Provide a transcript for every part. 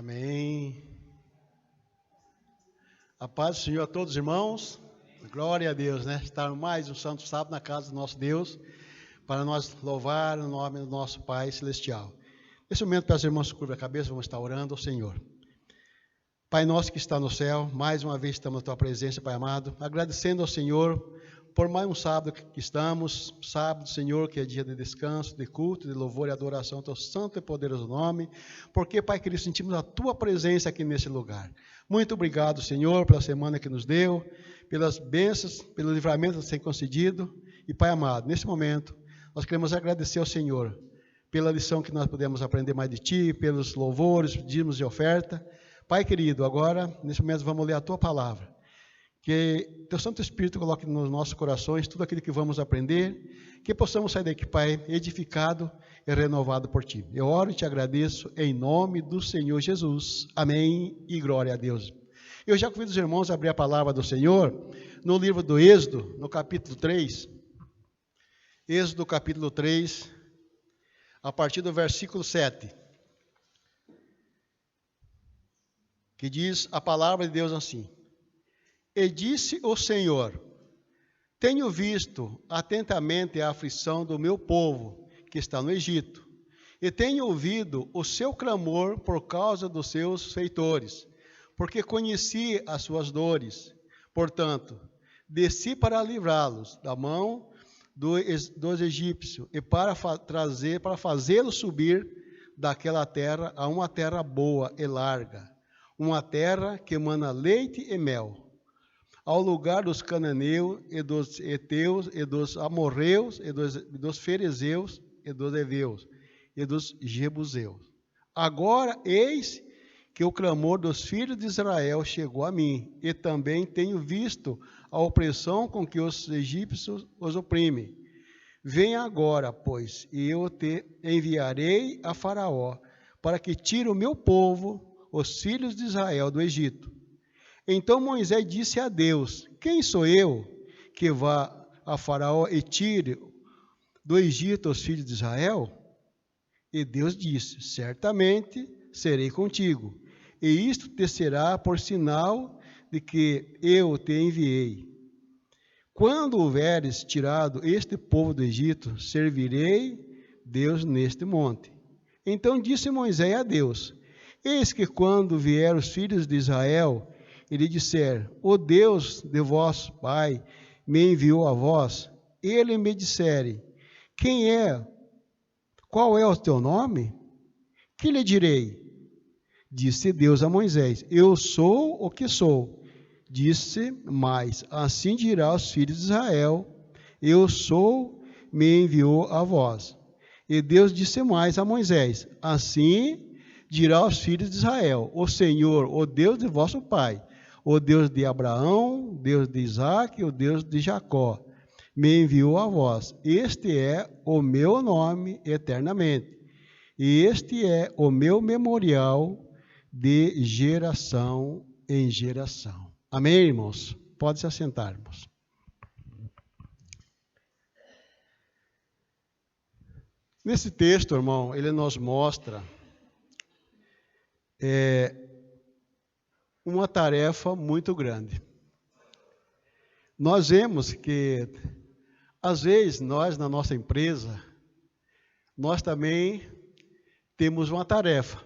Amém. A paz do Senhor a todos os irmãos. Glória a Deus, né? Estar mais um santo sábado na casa do nosso Deus, para nós louvar o nome do nosso Pai Celestial. Nesse momento, peço irmãos que curvam a cabeça, vamos estar orando ao Senhor. Pai nosso que está no céu, mais uma vez estamos na tua presença, Pai amado, agradecendo ao Senhor por mais um sábado que estamos, sábado, Senhor, que é dia de descanso, de culto, de louvor e adoração ao teu santo e poderoso nome, porque, Pai querido, sentimos a tua presença aqui nesse lugar. Muito obrigado, Senhor, pela semana que nos deu, pelas bênçãos, pelo livramento que tem concedido, e, Pai amado, nesse momento, nós queremos agradecer ao Senhor pela lição que nós podemos aprender mais de Ti, pelos louvores, dízimos e oferta. Pai querido, agora, nesse momento, vamos ler a tua palavra. Que teu Santo Espírito coloque nos nossos corações tudo aquilo que vamos aprender, que possamos sair daqui, Pai, edificado e renovado por Ti. Eu oro e te agradeço em nome do Senhor Jesus. Amém e glória a Deus. Eu já convido os irmãos a abrir a palavra do Senhor no livro do Êxodo, no capítulo 3. Êxodo, capítulo 3, a partir do versículo 7. Que diz a palavra de Deus assim: E disse o Senhor: Tenho visto atentamente a aflição do meu povo que está no Egito, e tenho ouvido o seu clamor por causa dos seus feitores, porque conheci as suas dores. Portanto, desci para livrá-los da mão dos egípcios e para fazê-los subir daquela terra a uma terra boa e larga, uma terra que emana leite e mel, ao lugar dos cananeus e dos heteus e dos amorreus e dos ferezeus e dos heveus e dos jebuseus. Agora eis que o clamor dos filhos de Israel chegou a mim, e também tenho visto a opressão com que os egípcios os oprimem. Venha agora, pois, e eu te enviarei a Faraó, para que tire o meu povo, os filhos de Israel, do Egito. Então Moisés disse a Deus: Quem sou eu que vá a Faraó e tire do Egito os filhos de Israel? E Deus disse: Certamente serei contigo, e isto te será por sinal de que eu te enviei. Quando houveres tirado este povo do Egito, servirei Deus neste monte. Então disse Moisés a Deus: Eis que quando vier os filhos de Israel e lhe disser: O Deus de vosso pai me enviou a vós, ele me dissere: Quem é? Qual é o teu nome? Que lhe direi? Disse Deus a Moisés: Eu sou o que sou. Disse mais: Assim dirá aos filhos de Israel: Eu sou, me enviou a vós. E Deus disse mais a Moisés: Assim dirá aos filhos de Israel: O Senhor, o Deus de vosso pai, o Deus de Abraão, Deus de Isaque, o Deus de Jacó, me enviou a vós. Este é o meu nome eternamente, e este é o meu memorial de geração em geração. Amém, irmãos? Pode se assentar, irmãos. Nesse texto, irmão, ele nos mostra uma tarefa muito grande. Nós vemos que, às vezes, nós, na nossa empresa, nós também temos uma tarefa.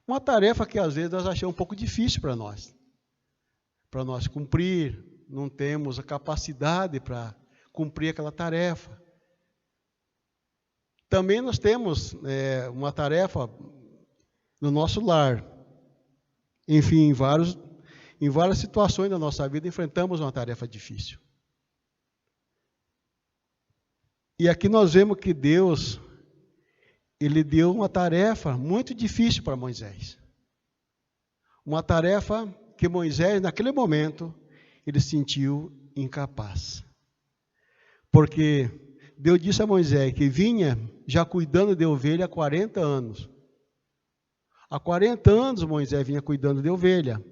Uma tarefa que, às vezes, nós achamos um pouco difícil para nós cumprir, não temos a capacidade para cumprir aquela tarefa. Também nós temos uma tarefa no nosso lar. Enfim, em várias situações da nossa vida enfrentamos uma tarefa difícil. E aqui nós vemos que Deus, ele deu uma tarefa muito difícil para Moisés. Uma tarefa que Moisés, naquele momento, ele sentiu incapaz. Porque Deus disse a Moisés que vinha já cuidando de ovelha há 40 anos. Há 40 anos Moisés vinha cuidando de ovelha.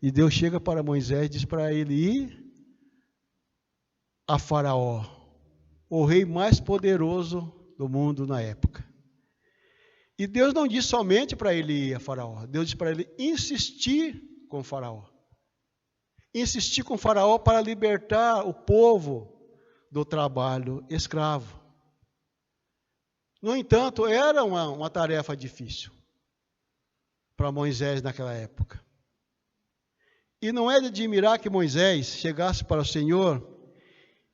E Deus chega para Moisés e diz para ele ir a Faraó, o rei mais poderoso do mundo na época. E Deus não disse somente para ele ir a Faraó. Deus disse para ele insistir com o Faraó. Insistir com o Faraó para libertar o povo do trabalho escravo. No entanto, era uma tarefa difícil para Moisés naquela época. E não é de admirar que Moisés chegasse para o Senhor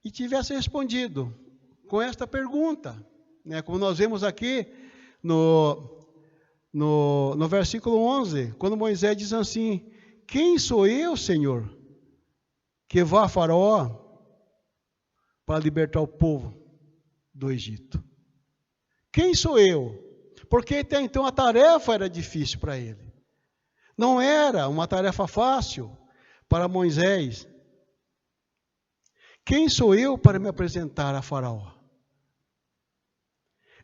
e tivesse respondido com esta pergunta, né? Como nós vemos aqui no versículo 11, quando Moisés diz assim: quem sou eu, Senhor, que vá a Faraó para libertar o povo do Egito? Quem sou eu? Porque até então a tarefa era difícil para ele. Não era uma tarefa fácil para Moisés. Quem sou eu para me apresentar a Faraó?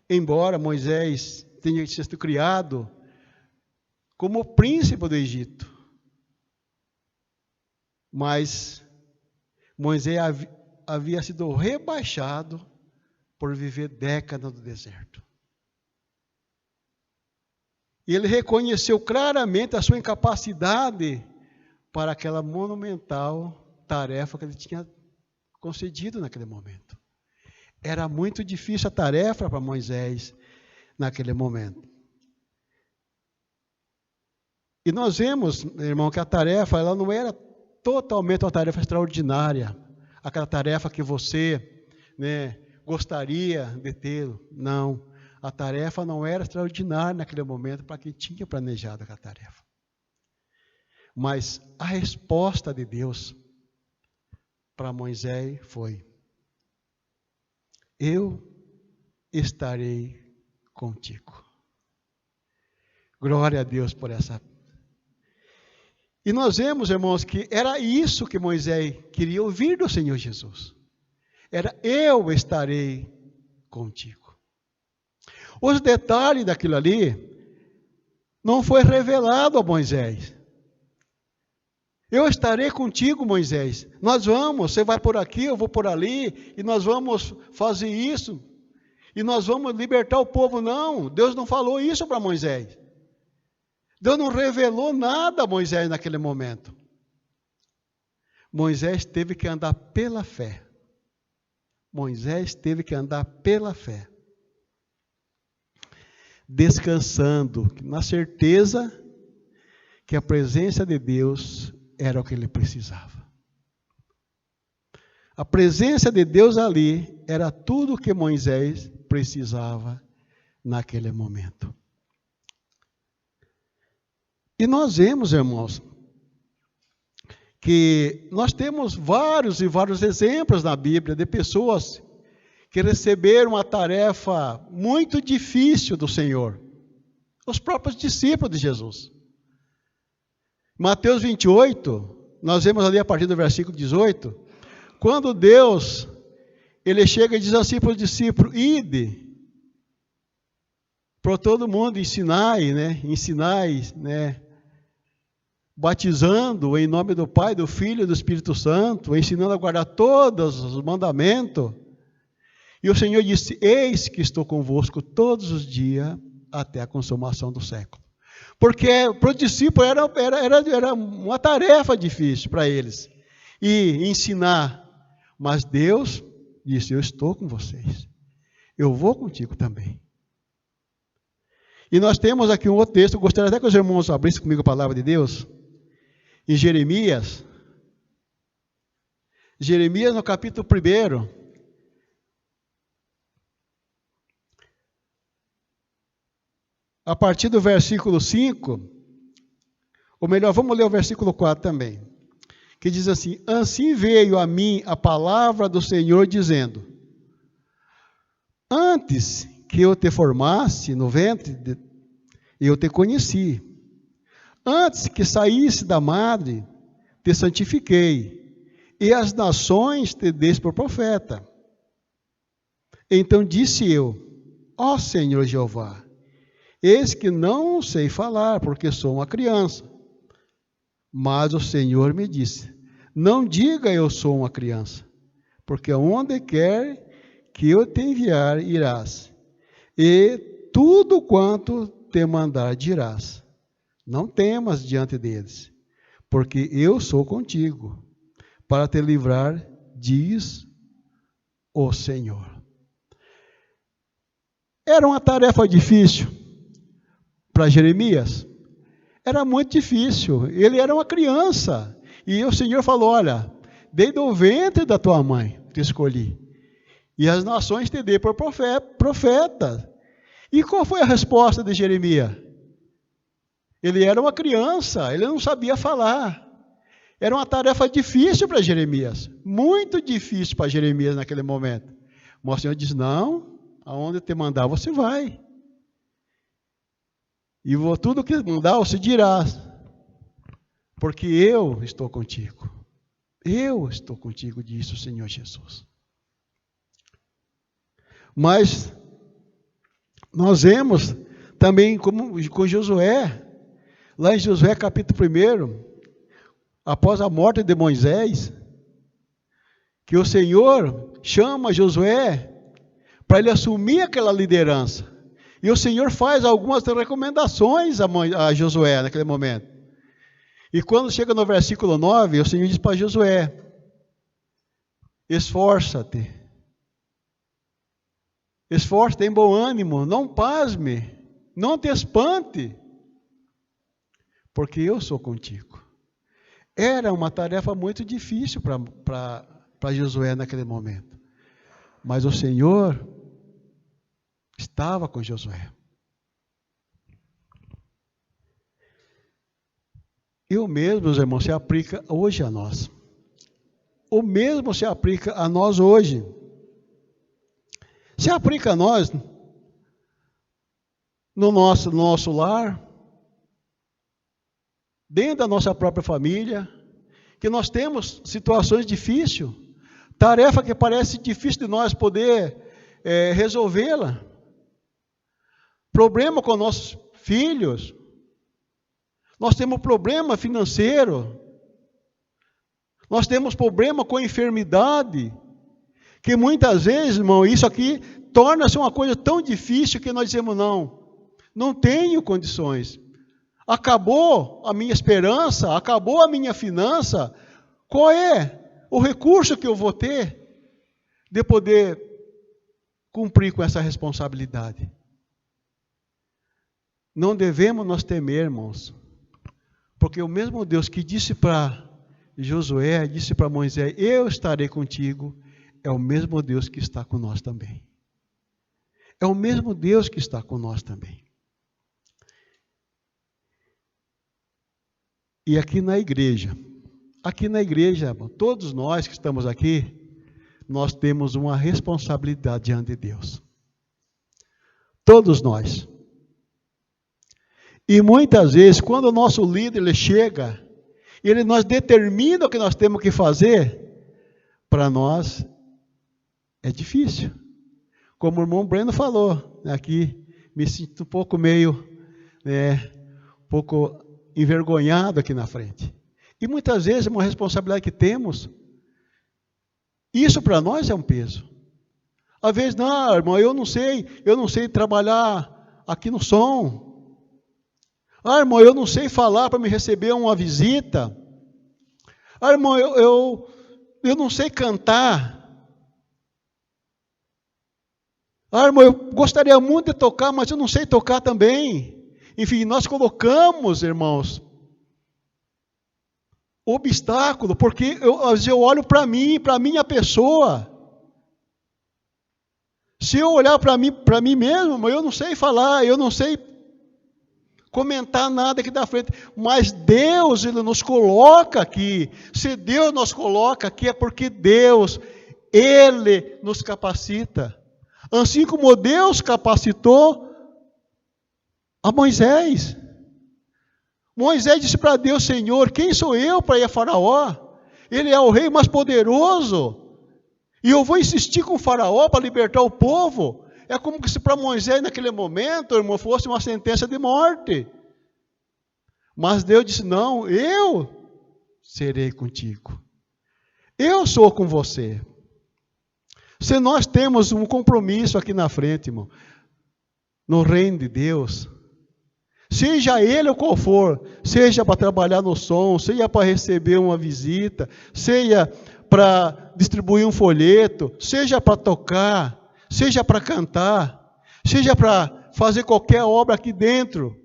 Embora Moisés tenha sido criado como príncipe do Egito, mas Moisés havia sido rebaixado por viver décadas no deserto. E ele reconheceu claramente a sua incapacidade para aquela monumental tarefa que ele tinha concedido naquele momento. Era muito difícil a tarefa para Moisés naquele momento. E nós vemos, irmão, que a tarefa ela não era totalmente uma tarefa extraordinária, aquela tarefa que você, né, gostaria de ter. Não, a tarefa não era extraordinária naquele momento para quem tinha planejado aquela tarefa. Mas a resposta de Deus para Moisés foi: eu estarei contigo. Glória a Deus por essa. E nós vemos, irmãos, que era isso que Moisés queria ouvir do Senhor Jesus. Era: eu estarei contigo. Os detalhes daquilo ali não foi revelado a Moisés. Eu estarei contigo, Moisés. Nós vamos, você vai por aqui, eu vou por ali, e nós vamos fazer isso, e nós vamos libertar o povo. Não, Deus não falou isso para Moisés. Deus não revelou nada a Moisés naquele momento. Moisés teve que andar pela fé. Moisés teve que andar pela fé, descansando na certeza que a presença de Deus era o que ele precisava. A presença de Deus ali era tudo o que Moisés precisava naquele momento. E nós vemos, irmãos, que nós temos vários e vários exemplos na Bíblia de pessoas que receberam uma tarefa muito difícil do Senhor. Os próprios discípulos de Jesus. Mateus 28, nós vemos ali a partir do versículo 18, quando Deus, ele chega e diz assim para os discípulos: ide para todo mundo, ensinai, batizando em nome do Pai, do Filho e do Espírito Santo, ensinando a guardar todos os mandamentos. E o Senhor disse: eis que estou convosco todos os dias até a consumação do século. Porque para os discípulos era uma tarefa difícil para eles, e ensinar. Mas Deus disse: eu estou com vocês, eu vou contigo também. E nós temos aqui um outro texto, eu gostaria até que os irmãos abrissem comigo a palavra de Deus, em Jeremias no capítulo 1, a partir do versículo 5, ou melhor, vamos ler o versículo 4 também, que diz assim: assim veio a mim a palavra do Senhor dizendo: antes que eu te formasse no ventre, eu te conheci. Antes que saísse da madre, te santifiquei, e as nações te dei por profeta. Então disse eu: ó Senhor Jeová, eis que não sei falar, porque sou uma criança. Mas o Senhor me disse: não diga eu sou uma criança, porque onde quer que eu te enviar, irás. E tudo quanto te mandar dirás. Não temas diante deles, porque eu sou contigo, para te livrar, diz o Senhor. Era uma tarefa difícil para Jeremias? Era muito difícil. Ele era uma criança. E o Senhor falou, olha, desde o ventre da tua mãe te escolhi. E as nações te dei por profeta. E qual foi a resposta de Jeremias? Ele era uma criança, ele não sabia falar. Era uma tarefa difícil para Jeremias. Muito difícil para Jeremias naquele momento. Mas o Senhor diz, não, aonde eu te mandar você vai. E tudo que mandar você dirás, porque eu estou contigo. Eu estou contigo, disse o Senhor Jesus. Mas nós vemos também como com Josué, lá em Josué capítulo 1, após a morte de Moisés, que o Senhor chama Josué para ele assumir aquela liderança. E o Senhor faz algumas recomendações a Josué naquele momento. E quando chega no versículo 9, o Senhor diz para Josué, esforça-te, tem bom ânimo, não pasme, não te espante, porque eu sou contigo. Era uma tarefa muito difícil para Josué naquele momento. Mas o Senhor estava com Josué. E o mesmo, meus irmãos, se aplica hoje a nós. O mesmo se aplica a nós hoje. Se aplica a nós no nosso lar, dentro da nossa própria família, que nós temos situações difíceis, tarefa que parece difícil de nós poder resolvê-la. Problema com nossos filhos. Nós temos problema financeiro. Nós temos problema com a enfermidade. Que muitas vezes, irmão, isso aqui torna-se uma coisa tão difícil que nós dizemos, não tenho condições. Acabou a minha esperança, acabou a minha finança. Qual é o recurso que eu vou ter de poder cumprir com essa responsabilidade? Não devemos nós temer, irmãos, porque o mesmo Deus que disse para Josué, disse para Moisés, eu estarei contigo, é o mesmo Deus que está com nós também. É o mesmo Deus que está com nós também. E aqui na igreja, todos nós que estamos aqui, nós temos uma responsabilidade diante de Deus. Todos nós. E muitas vezes, quando o nosso líder ele chega, ele nos determina o que nós temos que fazer, para nós é difícil. Como o irmão Breno falou, aqui me sinto um pouco um pouco envergonhado aqui na frente. E muitas vezes é uma responsabilidade que temos. Isso para nós é um peso. Às vezes, não, irmão, eu não sei trabalhar aqui no som. Ah, irmão, eu não sei falar para me receber uma visita. Ah, irmão, eu não sei cantar. Ah, irmão, eu gostaria muito de tocar, mas eu não sei tocar também. Enfim, nós colocamos, irmãos, obstáculo, porque às vezes eu olho para mim, para a minha pessoa. Se eu olhar para mim mesmo, eu não sei falar, eu não sei comentar nada aqui da frente, mas Deus, Ele nos coloca aqui. Se Deus nos coloca aqui, é porque Deus, Ele nos capacita. Assim como Deus capacitou a Moisés. Moisés disse para Deus, Senhor, quem sou eu para ir a Faraó? Ele é o rei mais poderoso. E eu vou insistir com o Faraó para libertar o povo. É como se para Moisés naquele momento, irmão, fosse uma sentença de morte. Mas Deus disse, não, eu serei contigo. Eu sou com você. Se nós temos um compromisso aqui na frente, irmão, no reino de Deus, seja ele o qual for, seja para trabalhar no som, seja para receber uma visita, seja para distribuir um folheto, seja para tocar, seja para cantar, seja para fazer qualquer obra aqui dentro,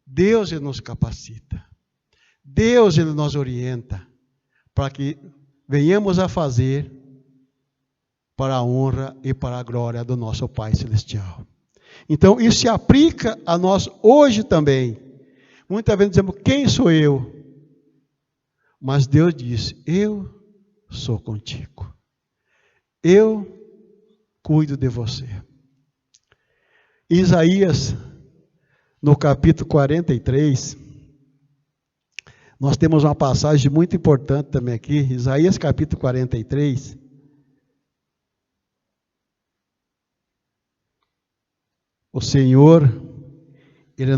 Deus ele nos capacita. Deus ele nos orienta para que venhamos a fazer para a honra e para a glória do nosso Pai Celestial. Então, isso se aplica a nós hoje também. Muitas vezes dizemos, quem sou eu? Mas Deus diz, eu sou contigo. Eu cuido de você. Isaías, no capítulo 43, nós temos uma passagem muito importante também aqui. Isaías capítulo 43. O Senhor, Ele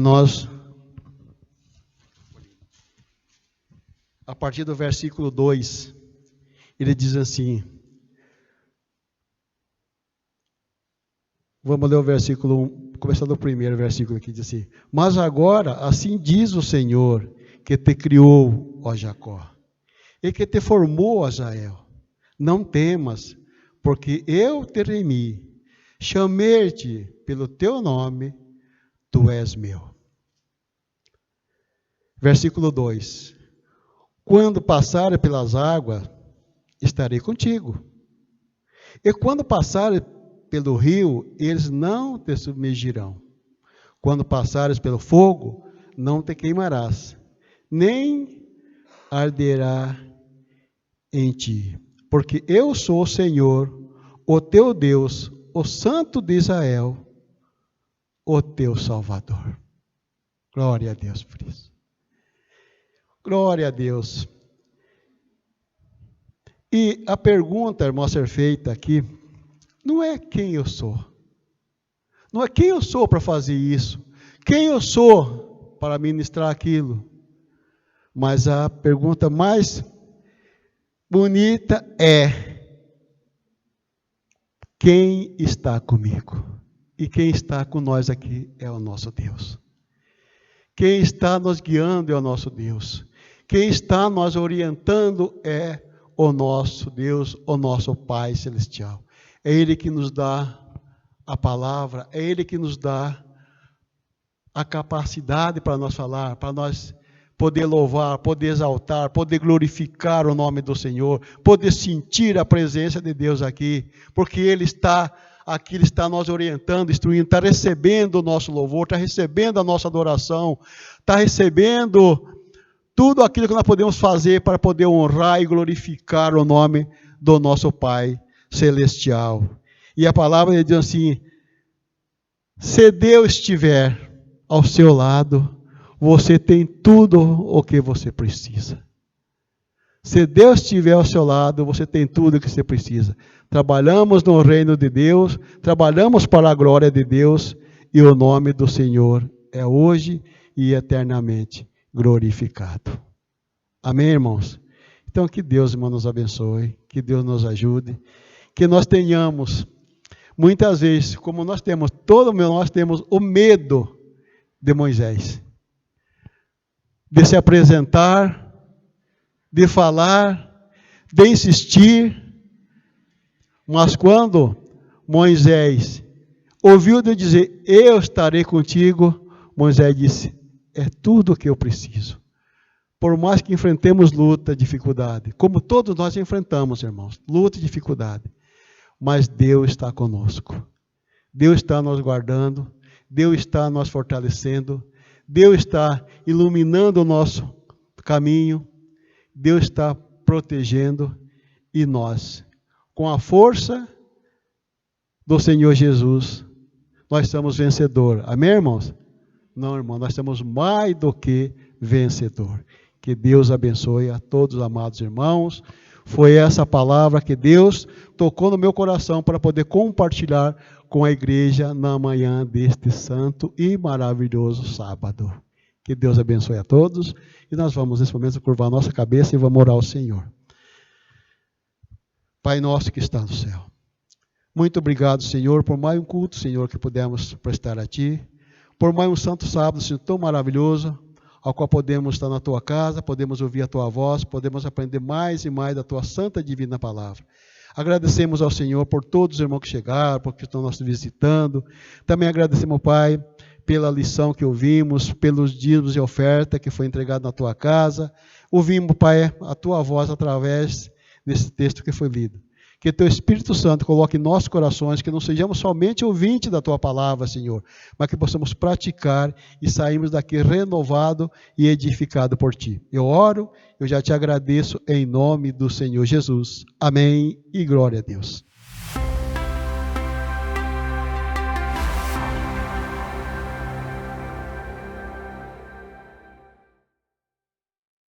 a partir do versículo 2, Ele diz assim, vamos ler o versículo 1, começando do primeiro versículo aqui, diz assim, mas agora, assim diz o Senhor, que te criou, ó Jacó, e que te formou, ó Israel, não temas, porque eu te remi, chamei-te pelo teu nome, tu és meu. Versículo 2, quando passares pelas águas, estarei contigo, e quando passares pelo rio, eles não te submergirão, quando passares pelo fogo, não te queimarás, nem arderá em ti, porque eu sou o Senhor, o teu Deus, o Santo de Israel, o teu Salvador. Glória a Deus por isso. Glória a Deus. E a pergunta, irmão, a ser feita aqui, não é quem eu sou. Não é quem eu sou para fazer isso. Quem eu sou para ministrar aquilo. Mas a pergunta mais bonita é: quem está comigo? E quem está com nós aqui é o nosso Deus. Quem está nos guiando é o nosso Deus. Quem está nos orientando é o nosso Deus, o nosso Pai Celestial. É Ele que nos dá a palavra, é Ele que nos dá a capacidade para nós falar, para nós poder louvar, poder exaltar, poder glorificar o nome do Senhor, poder sentir a presença de Deus aqui, porque Ele está aqui, Ele está nos orientando, instruindo, está recebendo o nosso louvor, está recebendo a nossa adoração, está recebendo tudo aquilo que nós podemos fazer para poder honrar e glorificar o nome do nosso Pai Celestial. E a palavra diz assim: se Deus estiver ao seu lado, você tem tudo o que você precisa. Se Deus estiver ao seu lado, você tem tudo o que você precisa. Trabalhamos no reino de Deus, trabalhamos para a glória de Deus, e o nome do Senhor é hoje e eternamente glorificado. Amém, irmãos? Então, que Deus, irmão, nos abençoe, que Deus nos ajude, que nós tenhamos, muitas vezes, como nós temos o medo de Moisés, de se apresentar, de falar, de insistir, mas quando Moisés ouviu de dizer, eu estarei contigo, Moisés disse, é tudo o que eu preciso. Por mais que enfrentemos luta, dificuldade, como todos nós enfrentamos, irmãos, luta e dificuldade, mas Deus está conosco. Deus está nos guardando, Deus está nos fortalecendo, Deus está iluminando o nosso caminho, Deus está protegendo, e nós, com a força do Senhor Jesus, nós somos vencedores. Amém, irmãos? Não, irmão, nós somos mais do que vencedor. Que Deus abençoe a todos os amados irmãos. Foi essa palavra que Deus tocou no meu coração para poder compartilhar com a igreja na manhã deste santo e maravilhoso sábado. Que Deus abençoe a todos. E nós vamos, nesse momento, curvar a nossa cabeça e vamos orar ao Senhor. Pai nosso que está no céu, Muito obrigado, Senhor, por mais um culto, Senhor, que pudemos prestar a Ti, por mais um santo sábado, Senhor, tão maravilhoso, ao qual podemos estar na Tua casa, podemos ouvir a Tua voz, podemos aprender mais e mais da Tua santa e divina palavra. Agradecemos ao Senhor por todos os irmãos que chegaram, porque estão nos visitando. Também agradecemos, Pai, pela lição que ouvimos, pelos dízimos e oferta que foi entregado na Tua casa. Ouvimos, Pai, a Tua voz através desse texto que foi lido. Que Teu Espírito Santo coloque em nossos corações, que não sejamos somente ouvintes da Tua palavra, Senhor, mas que possamos praticar e sairmos daqui renovado e edificado por Ti. Eu oro, eu já te agradeço em nome do Senhor Jesus. Amém e glória a Deus.